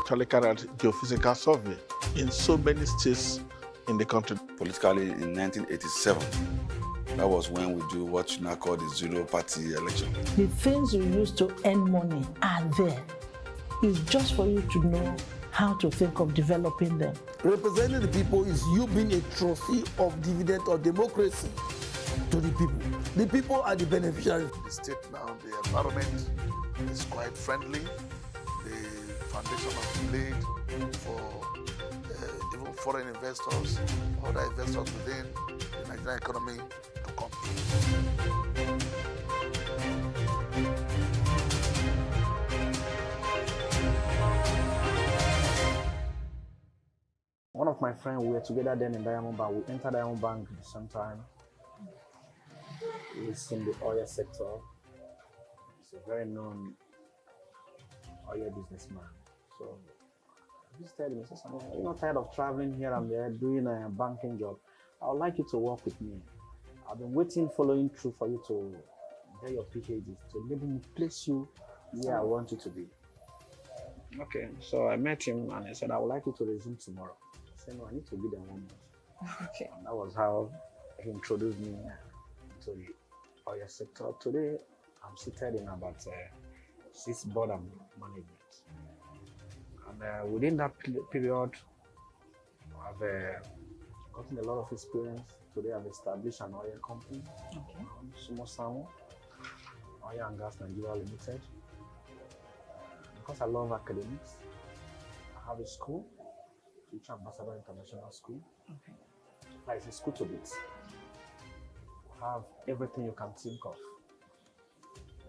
actually carried out geophysical survey in so many states in the country. Politically, in 1987, that was when we do what you now call the zero-party election. The things you use to earn money are there. It's just for you to know how to think of developing them. Representing the people is you being a trophy of dividend or democracy to the people. The people are the beneficiaries. The state now, the environment is quite friendly. The foundation is laid for even foreign investors, other investors within the Nigerian economy to come. One of my friends, we were together then in Diamond Bank. We entered Diamond Bank at the same time. He's in the oil sector. He's a very known oil businessman. So he said to me, you're not tired of traveling here and there, doing a banking job. I would like you to work with me. I've been waiting, following through for you to get your PhD, to enable me place you where I want you to be. Okay, so I met him and I said, I would like you to resume tomorrow. I said, no, I need to be there 1 month. Okay. And that was how he introduced me to the oil sector. Today, I'm seated in about 6 board and management. And within that period, I've gotten a lot of experience. Today, I've established an oil company, Sumo Samo, Oil and Gas Nigeria Limited. Because I love academics, I have a school, Future Ambassador International School. Okay. Like it's a school to beat. We have everything you can think of.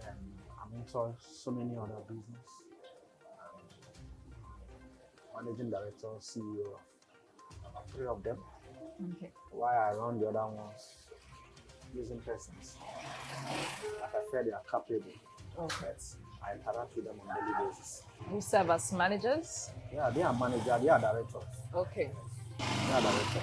I'm into so many other business. Managing director, CEO of 3 of them. Okay. While I run the other ones using persons. Like I said, they are capable. Okay. I interact with them on a daily basis. You serve as managers? Yeah, they are managers, they are directors. Okay. They are directors.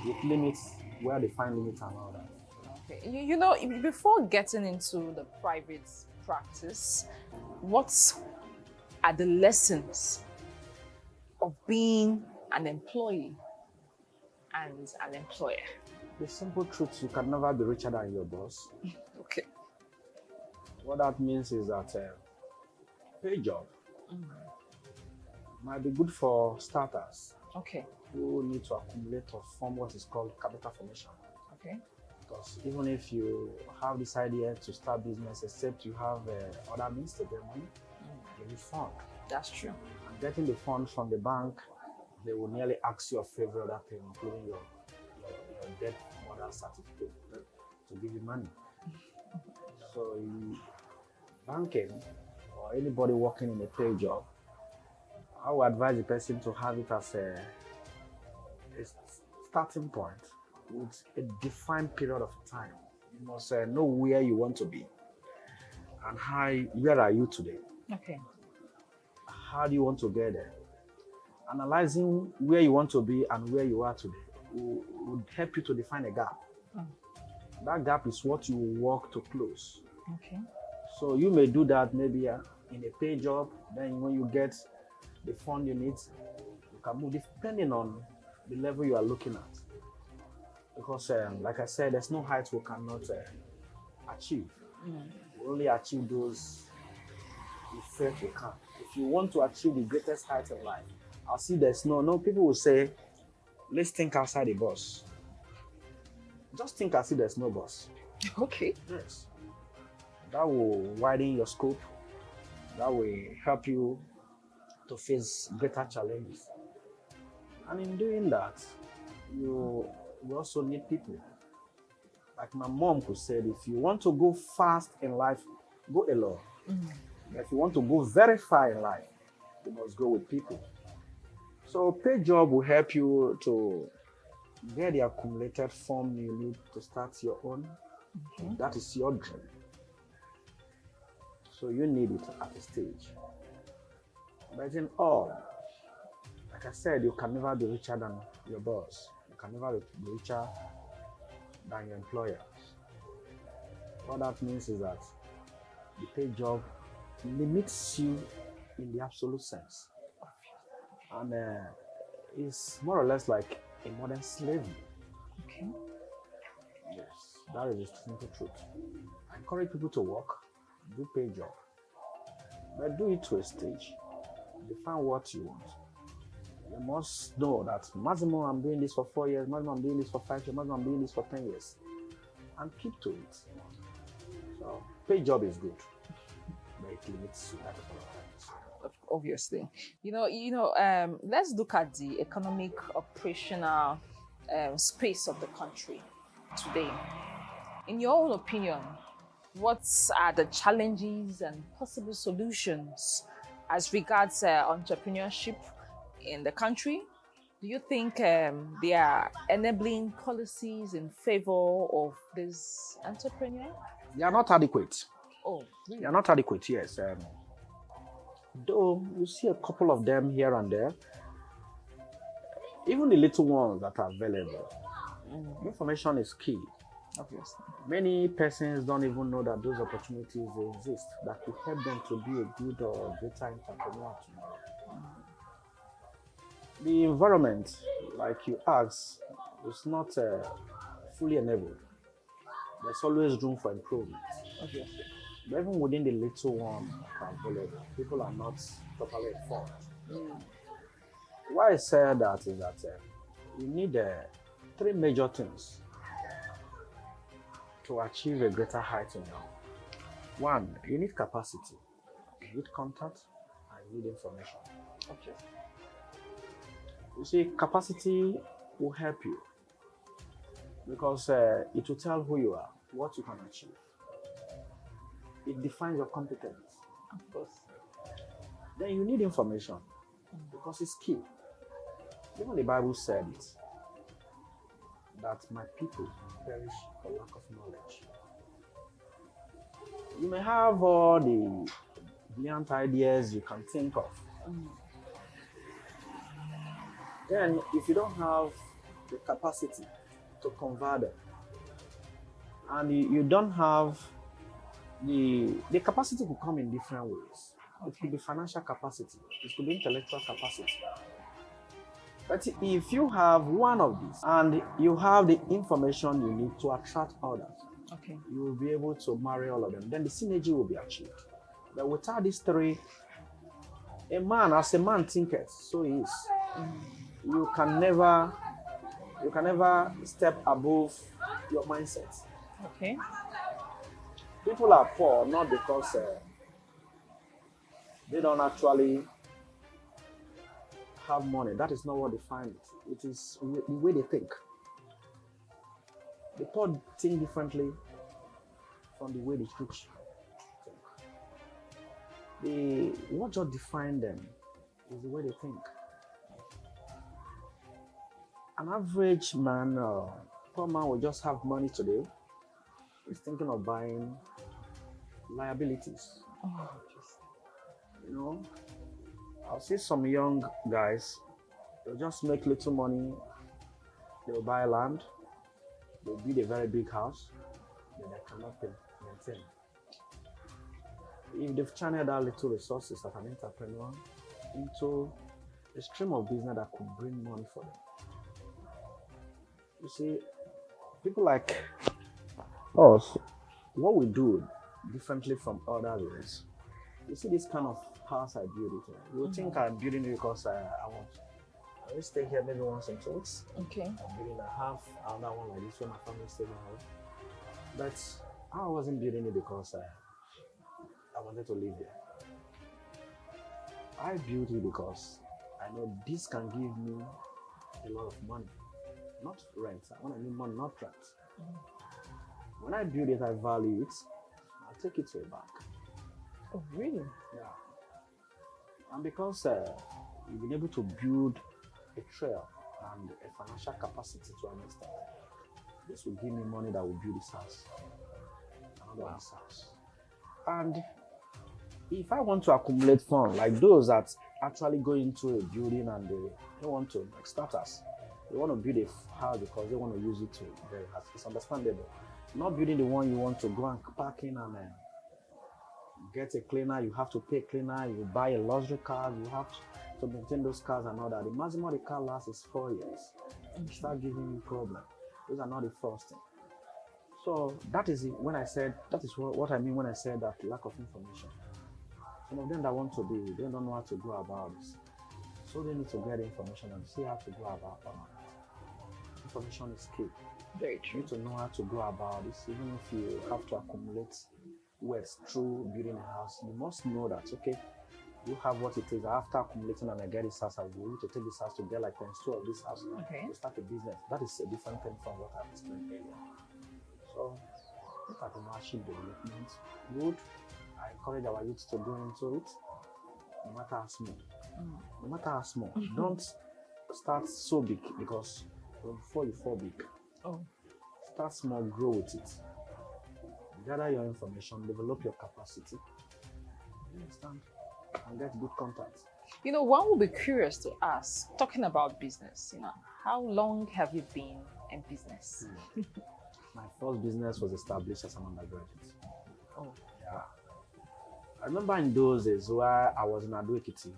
With limits, where they find limits and all that. Okay. You know, before getting into the private practice, what are the lessons of being an employee and an employer? The simple truth, you can never be richer than your boss. Okay. What that means is that pay job might be good for starters. Okay. Who need to accumulate or form what is called capital formation. Okay. Because even if you have this idea to start business, except you have other means to get money, you need fund. That's true. And getting the fund from the bank, they will nearly ask you a favor other thing, including your debt model certificate to give you money. So banking or anybody working in a pay job, I would advise the person to have it as a starting point with a defined period of time. You must know where you want to be and where are you today? Okay. How do you want to get there? Analyzing where you want to be and where you are today would help you to define a gap. That gap is what you work to close. Okay. So you may do that maybe in a pay job. Then when you get the fund you need, you can move depending on the level you are looking at. Because like I said, there's no height we cannot achieve. We only achieve those we felt we can. If you want to achieve the greatest height in life, I'll see there's no people will say, let's think outside the box. Just think as if there's no boss. Okay. Yes. That will widen your scope. That will help you to face greater challenges. And in doing that, you also need people. Like my mom could say, if you want to go fast in life, go alone. If you want to go very far in life, you must go with people. So pay job will help you to get the accumulated fund you need to start your own. That is your dream. So you need it at a stage. But in all, like I said, you can never be richer than your boss. You can never be richer than your employer. What that means is that the pay job limits you in the absolute sense. And it's more or less like a modern slavery. Okay. Yes, that is the simple truth. I encourage people to work, do pay job, but do it to a stage. Define what you want. You must know that maximum I'm doing this for 4 years, maximum I'm doing this for 5 years, maximum I'm doing this for 10 years. And keep to it. So pay job is good, but it limits you. That is what I'm trying to say. Obviously. Let's look at the economic operational space of the country today. In your own opinion, what are the challenges and possible solutions as regards entrepreneurship in the country? Do you think there are enabling policies in favor of this entrepreneur? They are not adequate. Oh, They are not adequate, yes. Though you see a couple of them here and there, even the little ones that are available, information is key. obviously. Many persons don't even know that those opportunities exist that could help them to be a good or greater entrepreneur tomorrow. The environment, like you asked, is not fully enabled. There's always room for improvement. Obviously. But even within the little one that are available, people are not properly informed. Why I say that is that you need 3 major things to achieve a greater height in your. One, you need capacity, you need contact, and you need information. Okay. You see, capacity will help you because it will tell who you are, what you can achieve. It defines your competence. Of course. Then you need information because it's key. Even the Bible said it, that my people perish for lack of knowledge. You may have all the brilliant ideas you can think of. Then if you don't have the capacity to convert them, and you don't have the capacity to come in different ways. It could be financial capacity, it could be intellectual capacity. But if you have one of these and you have the information you need to attract others, Okay. you will be able to marry all of them. Then the synergy will be achieved. But without these 3, a man, as a man thinketh, so he is. You can never step above your mindset. Okay. People are poor not because they don't actually have money. That is not what defines it. It is the way they think. The poor think differently from the way the rich think. What just defines them is the way they think. An average man, poor man will just have money today. He's thinking of buying liabilities. You know, I'll see some young guys, they'll just make little money, they'll buy land, they'll build a very big house, then they cannot maintain. If they've channeled out little resources as an entrepreneur into a stream of business that could bring money for them. You see, people like us, what we do differently from others is, you see this kind of house I build it. You would think I'm building it because I want. I will stay here maybe once in 2 weeks. Okay. I'm building a half, another one like this where my family stays now. But I wasn't building it because I wanted to live there. I built it because I know this can give me a lot of money. Not rent. When I mean money, not rent. When I build it, I value it. I'll take it to a bank. Oh, really? Yeah. And because you've been able to build a trail and a financial capacity to an extent, this will give me money that will build this house. Another this house. And if I want to accumulate funds, like those that actually go into a building and they want to, like starters, they want to build a house because they want to use it to very hard. It's understandable. Not building the one you want to go and park in and get a cleaner, you have to pay a cleaner, you buy a luxury car, you have to maintain those cars and all that. The maximum the car lasts is 4 years. It start giving you problem. Those are not the first thing. So that is it. When I said that is what I mean when I said that lack of information. Some of them that want to be, they don't know how to go about this. So they need to get information and see how to go about it. Information is key. Very You true. need to know how to go about this, even if you have to accumulate wealth through building a house. You must know that, okay, you have what it takes. After accumulating and I get this house, I will need to take this house to get like 2 of this house Okay. to start a business. That is a different thing from what I've explained earlier. So, look at entrepreneurship development. Good. I encourage our youth to go into it, no matter how small. No matter how small. Don't start so big because before you fall big, Oh, start small, grow with it. Gather your information, develop your capacity. You understand? And get good contacts. you know, one will be curious to ask, talking about business, you know, how long have you been in business? My first business was established as an undergraduate. Oh, Yeah. I remember in those days where I was in Ado-Ekiti,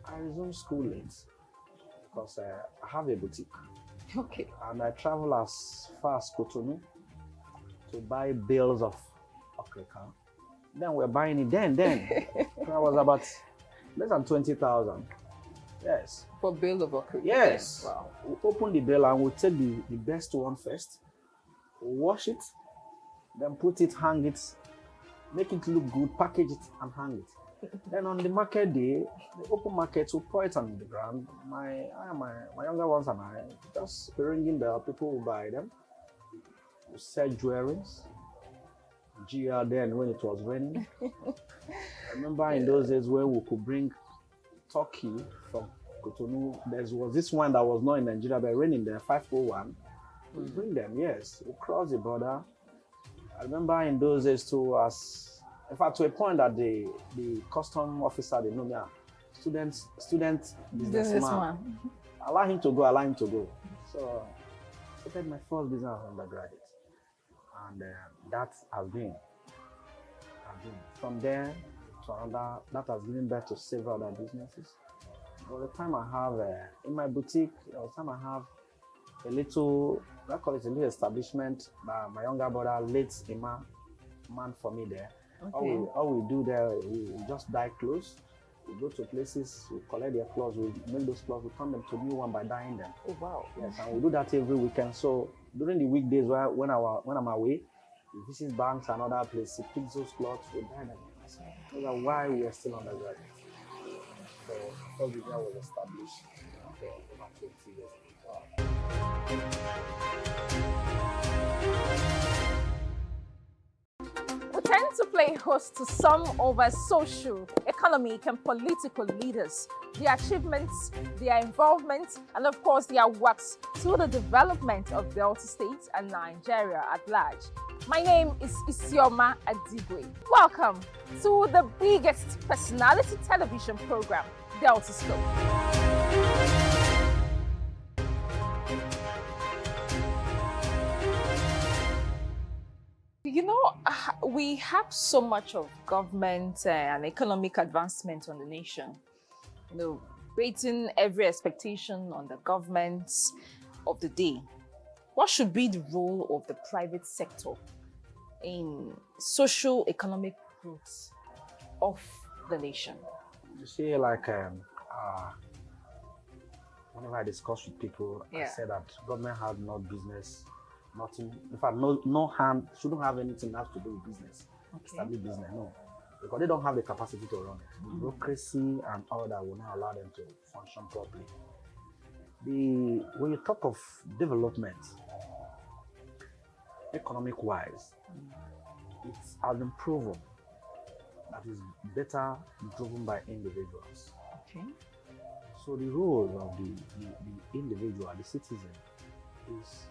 I resumed school late because I have a boutique. okay. And I travel as far as Cotonou to buy bales of okrika. Then we're buying it then. I was about less than 20,000. Yes. For bill of occurrence. Yes. Wow. We open the bale and we take the best one first, wash it, then put it, hang it, make it look good, package it and hang it. Then on the market day, the open market, we pour it on the ground. My younger ones and I just ringing bell, people will buy them. We sell jewelries. GR then when it was raining. I remember in those days when we could bring turkey from Cotonou. There was this one that was not in Nigeria, but raining there, 501. We bring them, yes. We cross the border. I remember in those days too, in fact, to a point that the custom officer, they know me, student businessman. Allow him to go. So I started my first business as undergraduate. And that has been from there to another, that has given birth to several other businesses. By the time I have in my boutique, by the time I have a little, I call it a little establishment, my younger brother, late Ima, man for me there. Okay. All we do there, we just dye clothes. We go to places, we collect their clothes, we make those clothes, we turn them to new one by dyeing them. Oh, wow. Yes, and we do that every weekend. So during the weekdays when I'm away, we visit banks and other places, pick those clothes, we dye them. So that's why we are still undergraduate. So before the year was established, over 20 years ago. We tend to play host to some of our social, economic, and political leaders, their achievements, their involvement, and of course their works to the development of Delta State and Nigeria at large. My name is Isioma Adigwe. Welcome to the biggest personality television program, Delta Scope. You know, we have so much of government and economic advancement on the nation. You know, rating every expectation on the government of the day. What should be the role of the private sector in social economic growth of the nation? You see, like whenever I discuss with people, I Yeah. say that government has no business, nothing. In fact, no hand shouldn't have anything that has to do with business. Okay. Establish business, no, because they don't have the capacity to run it. The bureaucracy and all that will not allow them to function properly. When you talk of development, economic-wise, it has been proven that is better driven by individuals. Okay. So the role of the individual, the citizen, is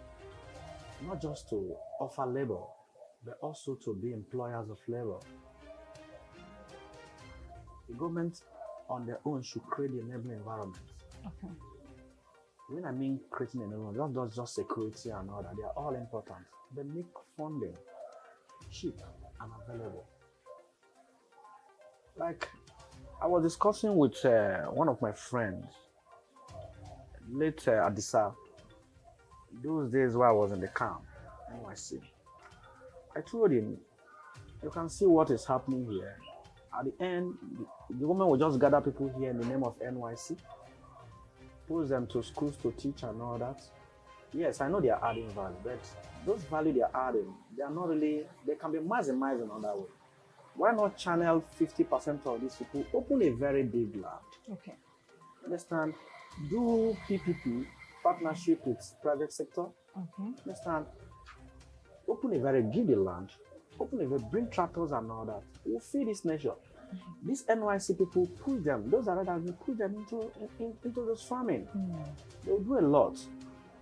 not just to offer labor, but also to be employers of labor. The government on their own should create the enabling environment. Okay. When I mean creating an environment, not just security and all that, they are all important. They make funding cheap and available. Like I was discussing with one of my friends, late Adisa, those days where I was in the camp, NYC. I told him, you can see what is happening here. At the end, the government will just gather people here in the name of NYC, put them to schools to teach and all that. Yes, I know they are adding value, but those value they are adding, they are not really, they can be maximized in another way. Why not channel 50% of these people, open a very big lab? Okay. Understand? Do PPP, partnership with private sector. Okay. Understand? Open a very, give the land, open a very, bring tractors and all that. We'll feed this nation. These NYC people, push them, those are that push them into those farming. They'll do a lot.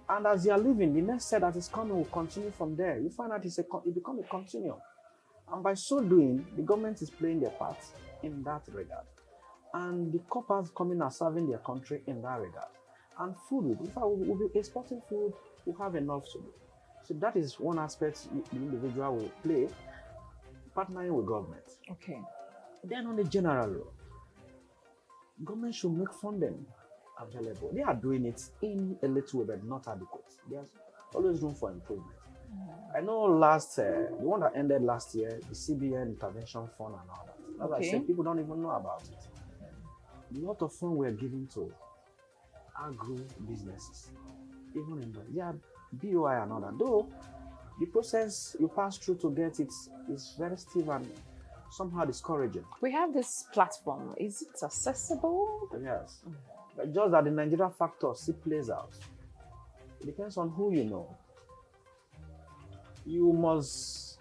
And as they are living, the next set that is coming will continue from there. You find out it becomes a continuum. And by so doing, the government is playing their part in that regard. And the coppers coming and serving their country in that regard. And food, if I will be exporting food, we'll have enough to do. So that is one aspect the individual will play, partnering with government. Okay. Then on the general law, government should make funding available. They are doing it in a little way, but not adequate. There's always room for improvement. I know the one that ended last year, the CBN Intervention Fund and all that. As I said, people don't even know about it. A lot of funds were given to agro businesses, even in the BOI and all that. Though the process you pass through to get it is very stiff and somehow discouraging. We have this platform. Is it accessible? Yes. But just that the Nigeria factor still plays out. It depends on who you know. You must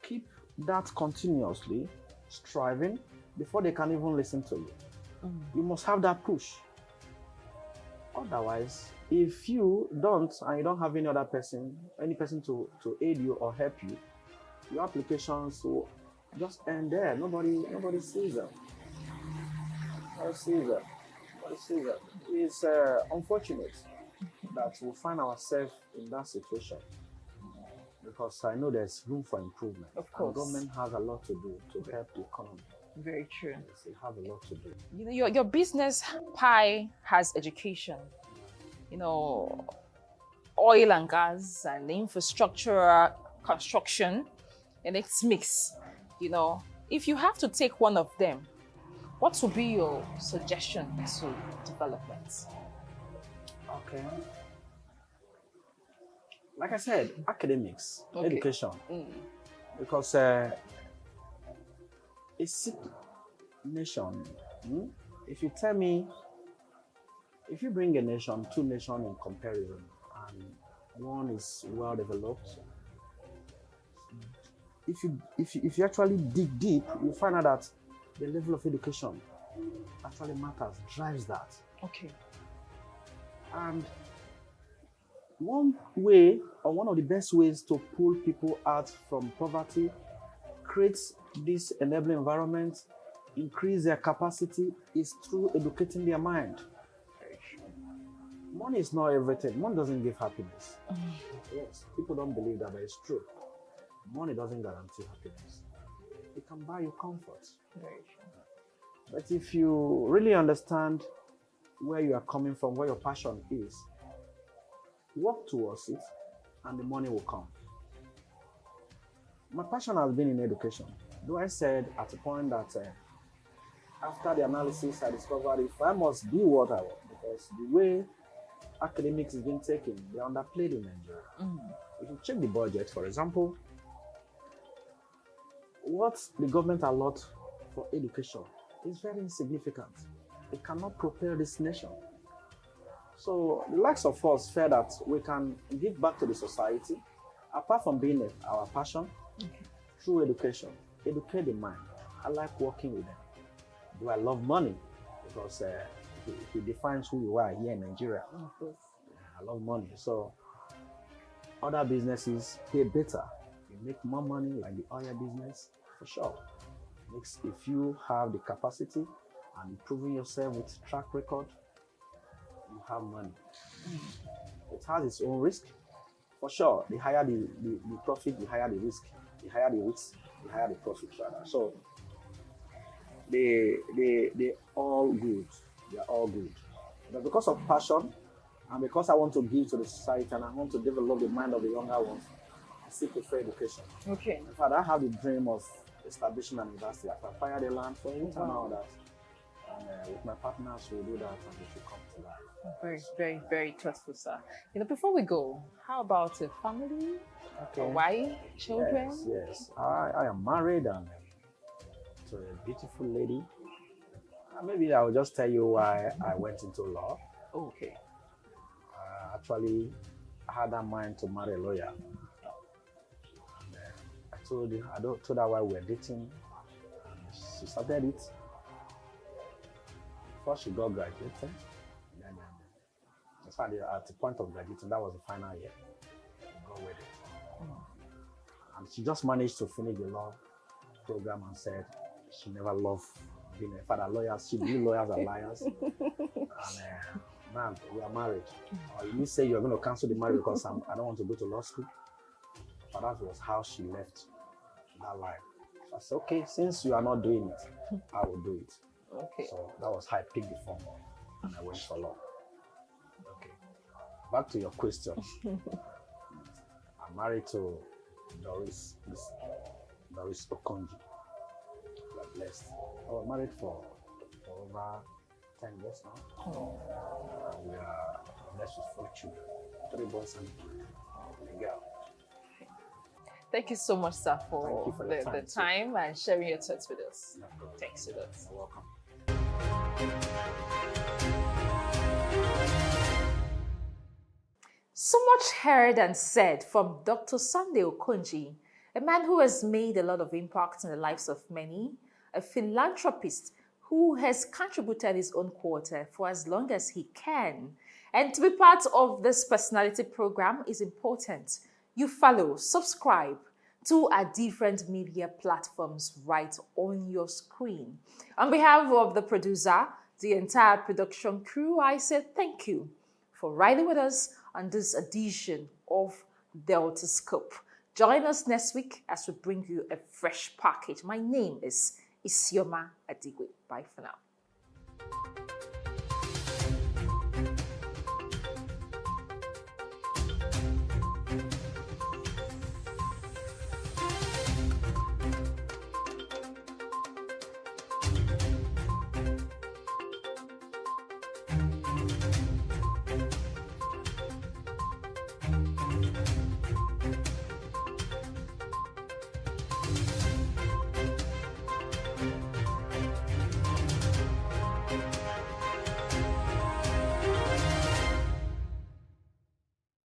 keep that continuously striving before they can even listen to you. You must have that push. Otherwise, if you don't and you don't have any person to aid you or help you, your applications will just end there. Nobody sees them. Nobody sees them. It's unfortunate that we find ourselves in that situation, because I know there's room for improvement. Of course. And government has a lot to do to help the economy. Very true. Yes, they have a lot to do. You know, your business pie has education. You know, oil and gas and infrastructure, construction, and its mix. You know, if you have to take one of them, what would be your suggestion to development? Okay. Like I said, academics, education. Because a sick nation, if you tell me, if you bring a nation, two nations in comparison, and one is well developed, if you actually dig deep, you find out that the level of education actually matters, drives that. Okay. And one way, or one of the best ways to pull people out from poverty, create this enabling environment, increase their capacity, is through educating their mind. Money is not everything. Money doesn't give happiness. Yes, people don't believe that, but it's true. Money doesn't guarantee happiness. It can buy you comfort. Very true. But if you really understand where you are coming from, where your passion is, work towards it, and the money will come. My passion has been in education. Though I said at a point that after the analysis, I discovered if I must be what I want, because the way academics is being taken, they are underplayed in Nigeria. If you check the budget, for example, what the government allots for education is very insignificant. It cannot propel this nation. So the likes of us feel that we can give back to the society, apart from being our passion, through education. Educate the mind. I like working with them. Do I love money? Because it defines who you are here in Nigeria. I love money. So other businesses pay better. You make more money, like the oil business, for sure. If you have the capacity and improving yourself with track record, you have money. It has its own risk. For sure, the higher the profit, the higher the risk. The higher the risk, the higher the profit, rather. So they all good. They are all good. But because of passion and because I want to give to the society and I want to develop the mind of the younger ones, I still prefer education. Okay. In fact, I have the dream of establishing an university. I can acquire the land for it and all that. And with my partners, we'll do that and we should come to that. Very, very, very thoughtful, sir. Before we go, how about a family, a wife, children? Yes. I am married and to a beautiful lady. Maybe I will just tell you why I went into law. Okay. Actually, I had that mind to marry a lawyer. And, I told her why we were dating. And she started it. Before she got graduated, then at the point of graduating, that was the final year. We got wedded. And she just managed to finish the law program and said she never loved being a father lawyer. She knew lawyers are liars. And man, we are married. You say you're going to cancel the marriage because I don't want to go to law school. But that was how she left that life. So I said, okay, since you are not doing it, I will do it. Okay. So that was how I picked the form and I went for law. Okay. Back to your question. I'm married to Doris Okonji. We are blessed. I was married for over 10 years now. And we are blessed with 4 children, 3 boys and a girl. Thank you so much, sir, for the time and sharing your thoughts with us. No problem. Thanks a lot. You're welcome. So much heard and said from Dr. Sunday Okonji, a man who has made a lot of impact in the lives of many, a philanthropist who has contributed his own quarter for as long as he can. And to be part of this personality program is important. You follow, subscribe to our different media platforms right on your screen. On behalf of the producer, the entire production crew, I say thank you for riding with us on this edition of Delta Scope. Join us next week as we bring you a fresh package. My name is Isioma Adigwe. Bye for now.